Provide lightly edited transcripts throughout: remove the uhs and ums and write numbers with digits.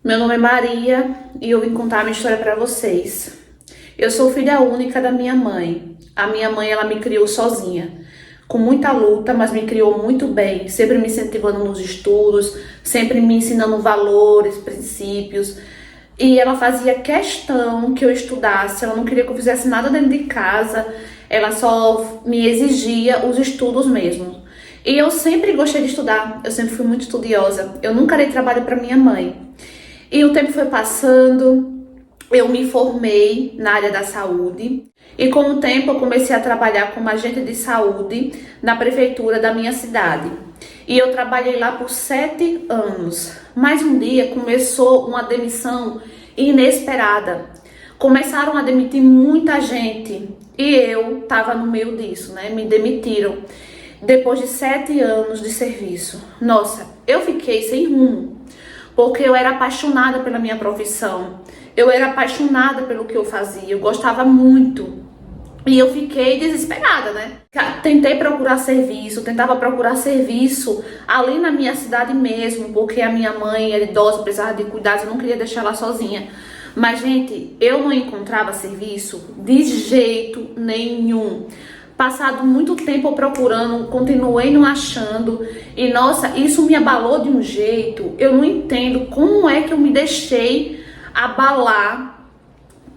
Meu nome é Maria e eu vim contar minha história para vocês. Eu sou filha única da minha mãe. A minha mãe, ela me criou sozinha, com muita luta, mas me criou muito bem, sempre me incentivando nos estudos, sempre me ensinando valores, princípios. E ela fazia questão que eu estudasse, ela não queria que eu fizesse nada dentro de casa, ela só me exigia os estudos mesmo. E eu sempre gostei de estudar, eu sempre fui muito estudiosa, eu nunca dei trabalho para minha mãe. E o tempo foi passando, eu me formei na área da saúde e com o tempo eu comecei a trabalhar como agente de saúde na prefeitura da minha cidade. E eu trabalhei lá por 7 anos. Mas um dia começou uma demissão inesperada. Começaram a demitir muita gente e eu estava no meio disso, né? Me demitiram depois de 7 anos de serviço. Nossa, eu fiquei sem rumo. Porque eu era apaixonada pela minha profissão, eu era apaixonada pelo que eu fazia, eu gostava muito. E eu fiquei desesperada, né? Tentei procurar serviço, tentava procurar serviço ali na minha cidade mesmo, porque a minha mãe era idosa, precisava de cuidados, eu não queria deixar ela sozinha. Mas, gente, eu não encontrava serviço de jeito nenhum. Passado muito tempo procurando, continuei não achando. E nossa, isso me abalou de um jeito. Eu não entendo como é que eu me deixei abalar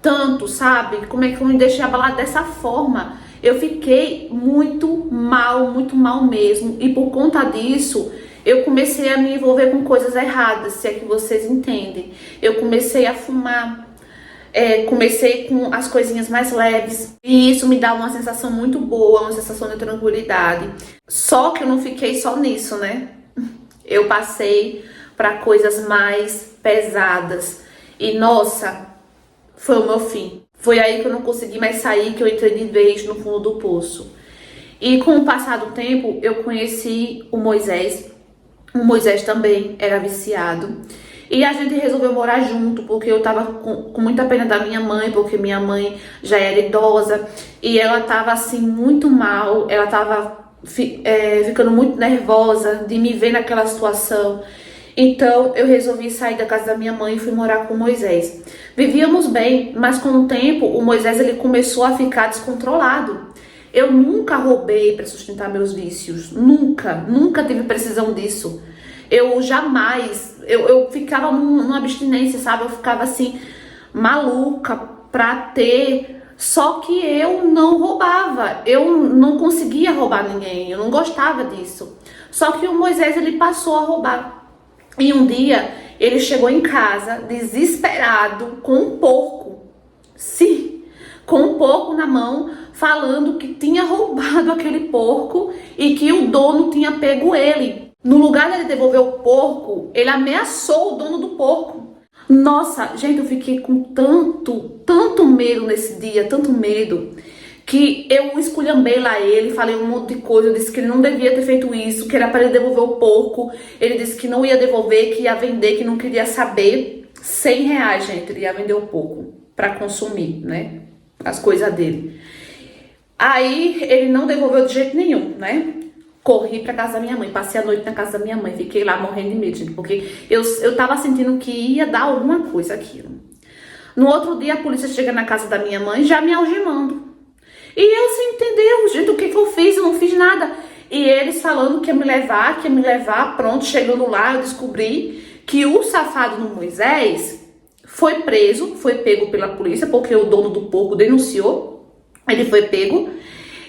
tanto, sabe? Como é que eu me deixei abalar dessa forma? Eu fiquei muito mal mesmo. E por conta disso, eu comecei a me envolver com coisas erradas, se é que vocês entendem. Eu comecei a fumar. Comecei com as coisinhas mais leves e isso me dá uma sensação muito boa, uma sensação de tranquilidade. Só que eu não fiquei só nisso, né? Eu passei para coisas mais pesadas e nossa, foi o meu fim. Foi aí que eu não consegui mais sair, que eu entrei de vez no fundo do poço. E com o passar do tempo, eu conheci o Moisés. O Moisés também era viciado. E a gente resolveu morar junto, porque eu tava com muita pena da minha mãe, porque minha mãe já era idosa e ela tava assim muito mal, ela tava ficando muito nervosa de me ver naquela situação. Então eu resolvi sair da casa da minha mãe e fui morar com o Moisés. Vivíamos bem, mas com o tempo o Moisés ele começou a ficar descontrolado. Eu nunca roubei para sustentar meus vícios, nunca tive precisão disso. Eu jamais, eu ficava numa abstinência, sabe? Eu ficava assim, maluca pra ter. Só que eu não roubava, eu não conseguia roubar ninguém, eu não gostava disso. Só que o Moisés, ele passou a roubar. E um dia, ele chegou em casa, desesperado, com um porco. Sim, com um porco na mão, falando que tinha roubado aquele porco e que o dono tinha pego ele. No lugar dele devolver o porco, ele ameaçou o dono do porco. Nossa, gente, eu fiquei com tanto medo nesse dia, tanto medo, que eu esculhambei lá ele, falei um monte de coisa, eu disse que ele não devia ter feito isso, que era para ele devolver o porco. Ele disse que não ia devolver, que ia vender, que não queria saber. R$ 100, gente, ele ia vender o porco para consumir, né, as coisas dele. Aí ele não devolveu de jeito nenhum, né? Corri pra casa da minha mãe, passei a noite na casa da minha mãe, fiquei lá morrendo de medo, gente, porque eu tava sentindo que ia dar alguma coisa aquilo. No outro dia a polícia chega na casa da minha mãe já me algemando. E eu sem entender, gente, o que eu fiz? Eu não fiz nada. E eles falando que ia me levar, pronto, chegando lá eu descobri que o safado do Moisés foi preso, foi pego pela polícia, porque o dono do porco denunciou, ele foi pego.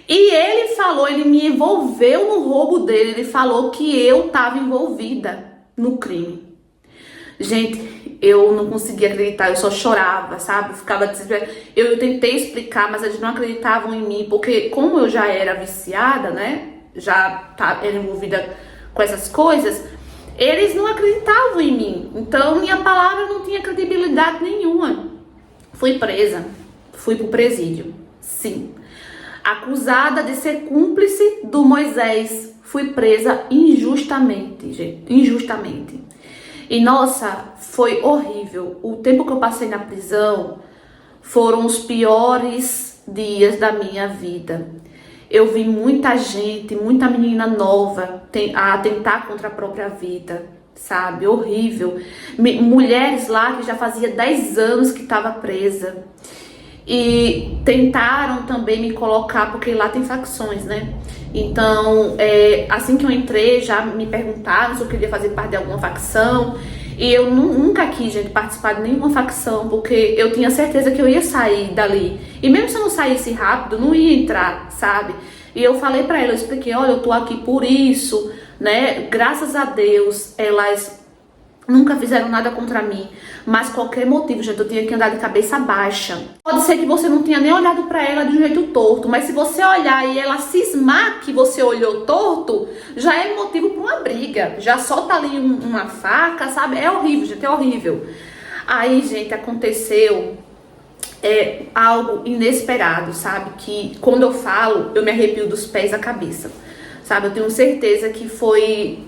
E ele falou, ele me envolveu no roubo dele, ele falou que eu estava envolvida no crime. Gente, eu não conseguia acreditar, eu só chorava, sabe? Eu ficava desesperada. Eu tentei explicar, mas eles não acreditavam em mim, porque como eu já era viciada, né? Era envolvida com essas coisas, eles não acreditavam em mim. Então, minha palavra não tinha credibilidade nenhuma. Fui presa, fui pro presídio, sim. Acusada de ser cúmplice do Moisés. Fui presa injustamente, gente, injustamente. E nossa, foi horrível. O tempo que eu passei na prisão foram os piores dias da minha vida. Eu vi muita gente, muita menina nova a tentar contra a própria vida. sabe? Horrível. Mulheres lá que já fazia 10 anos que estava presa. E tentaram também me colocar, porque lá tem facções, né? Então, assim que eu entrei, já me perguntaram se eu queria fazer parte de alguma facção. E eu nunca quis, gente, participar de nenhuma facção, porque eu tinha certeza que eu ia sair dali. E mesmo se eu não saísse rápido, não ia entrar, sabe? E eu falei pra ela, eu expliquei, olha, eu tô aqui por isso, né? Graças a Deus, elas nunca fizeram nada contra mim, mas qualquer motivo, gente, eu tinha que andar de cabeça baixa. Pode ser que você não tenha nem olhado pra ela de um jeito torto, mas se você olhar e ela cismar que você olhou torto, já é motivo pra uma briga. Já solta ali uma faca, sabe? É horrível, gente, é horrível. Aí, gente, aconteceu algo inesperado, sabe? Que quando eu falo, eu me arrepio dos pés à cabeça, sabe? Eu tenho certeza que foi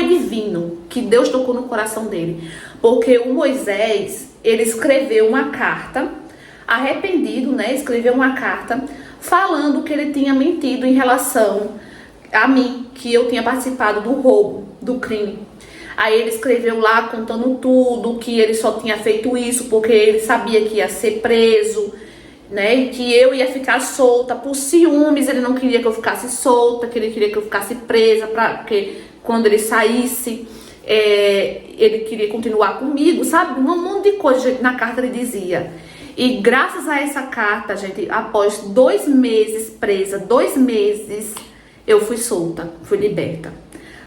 divino, que Deus tocou no coração dele, porque o Moisés, ele escreveu uma carta, arrependido, né, escreveu uma carta falando que ele tinha mentido em relação a mim, que eu tinha participado do roubo, do crime. Aí ele escreveu lá contando tudo, que ele só tinha feito isso porque ele sabia que ia ser preso, né, e que eu ia ficar solta por ciúmes. Ele não queria que eu ficasse solta, que ele queria que eu ficasse presa, porque quando ele saísse, ele queria continuar comigo, sabe? Um monte de coisa na carta ele dizia. E graças a essa carta, gente, após 2 meses presa, 2 meses, eu fui solta, fui liberta.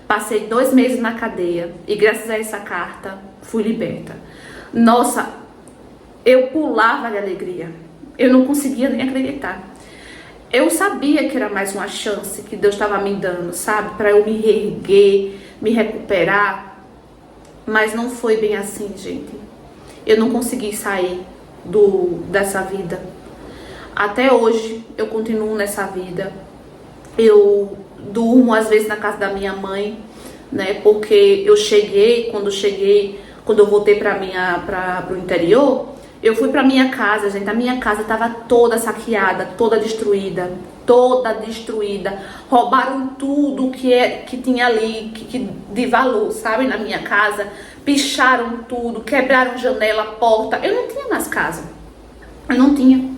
Passei 2 meses na cadeia e graças a essa carta, fui liberta. Nossa, eu pulava de alegria. Eu não conseguia nem acreditar. Eu sabia que era mais uma chance que Deus estava me dando, sabe? Para eu me reerguer, me recuperar. Mas não foi bem assim, gente. Eu não consegui sair dessa vida. Até hoje eu continuo nessa vida. Eu durmo às vezes na casa da minha mãe, né? Porque quando eu voltei para o interior, eu fui pra minha casa, gente. A minha casa tava toda saqueada, toda destruída. Roubaram tudo que tinha ali, de valor, sabe? Na minha casa. Picharam tudo, quebraram janela, porta. Eu não tinha mais casa. Eu não tinha.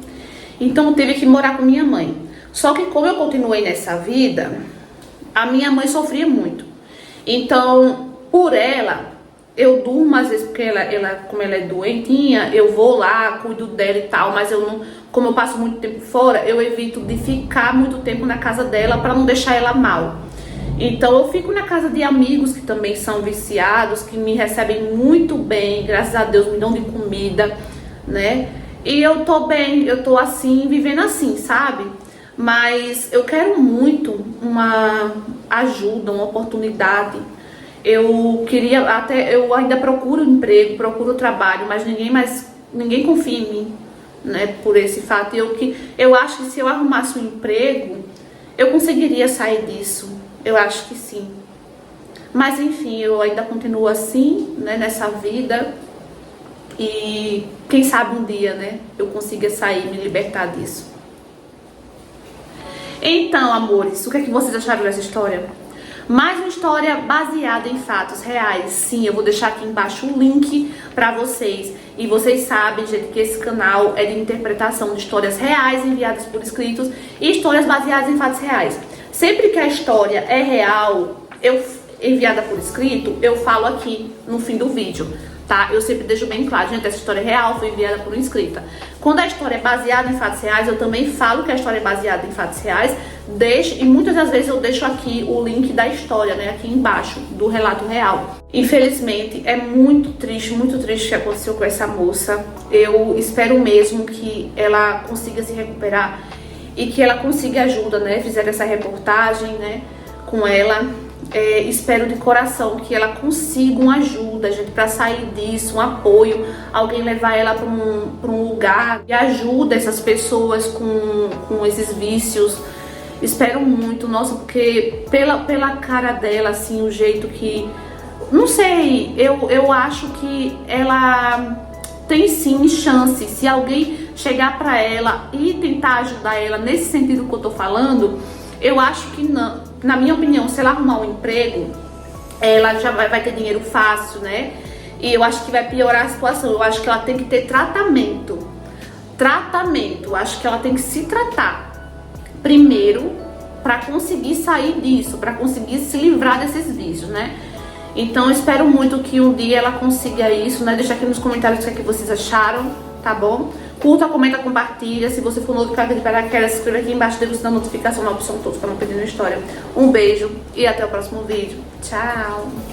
Então eu tive que morar com minha mãe. Só que como eu continuei nessa vida, a minha mãe sofria muito. Então, por ela, eu durmo às vezes, porque como ela é doentinha, eu vou lá, cuido dela e tal, mas eu não, como eu passo muito tempo fora, eu evito de ficar muito tempo na casa dela para não deixar ela mal. Então eu fico na casa de amigos que também são viciados, que me recebem muito bem, graças a Deus me dão de comida, né? E eu tô bem, eu tô assim, vivendo assim, sabe? Mas eu quero muito uma ajuda, uma oportunidade. Eu ainda procuro emprego, procuro trabalho, mas ninguém confia em mim, né, por esse fato. Eu acho que se eu arrumasse um emprego, eu conseguiria sair disso. Eu acho que sim. Mas enfim, eu ainda continuo assim, né, nessa vida. E quem sabe um dia, né, eu consiga sair, me libertar disso. Então, amores, o que é que vocês acharam dessa história? Mais uma história baseada em fatos reais. Sim, eu vou deixar aqui embaixo o link pra vocês. E vocês sabem, gente, que esse canal é de interpretação de histórias reais enviadas por escritos e histórias baseadas em fatos reais. Sempre que a história é real, enviada por escrito, eu falo aqui no fim do vídeo, tá? Eu sempre deixo bem claro, gente, essa história é real, foi enviada por um inscrita. Quando a história é baseada em fatos reais, eu também falo que a história é baseada em fatos reais, e muitas das vezes eu deixo aqui o link da história, né, aqui embaixo, do relato real. Infelizmente, é muito triste o que aconteceu com essa moça. Eu espero mesmo que ela consiga se recuperar e que ela consiga ajuda, né? Fizeram essa reportagem, né, com ela. Espero de coração que ela consiga uma ajuda, gente, para sair disso, um apoio, alguém levar ela para um lugar que ajuda essas pessoas com esses vícios. Espero muito, nossa, porque pela cara dela, assim, o jeito que... Não sei, eu acho que ela tem sim chance. Se alguém chegar pra ela e tentar ajudar ela nesse sentido que eu tô falando, eu acho que não. Na minha opinião, se ela arrumar um emprego, ela já vai ter dinheiro fácil, né? E eu acho que vai piorar a situação. Eu acho que ela tem que ter tratamento. Tratamento. Eu acho que ela tem que se tratar primeiro para conseguir sair disso, para conseguir se livrar desses vícios, né? Então eu espero muito que um dia ela consiga isso, né? Deixa aqui nos comentários o que é que vocês acharam, tá bom? Curta, comenta, compartilha. Se você for novo, clica de paraquedas, se inscreva aqui embaixo, deve ser a notificação na opção todos para não perder a história. Um beijo e até o próximo vídeo. Tchau!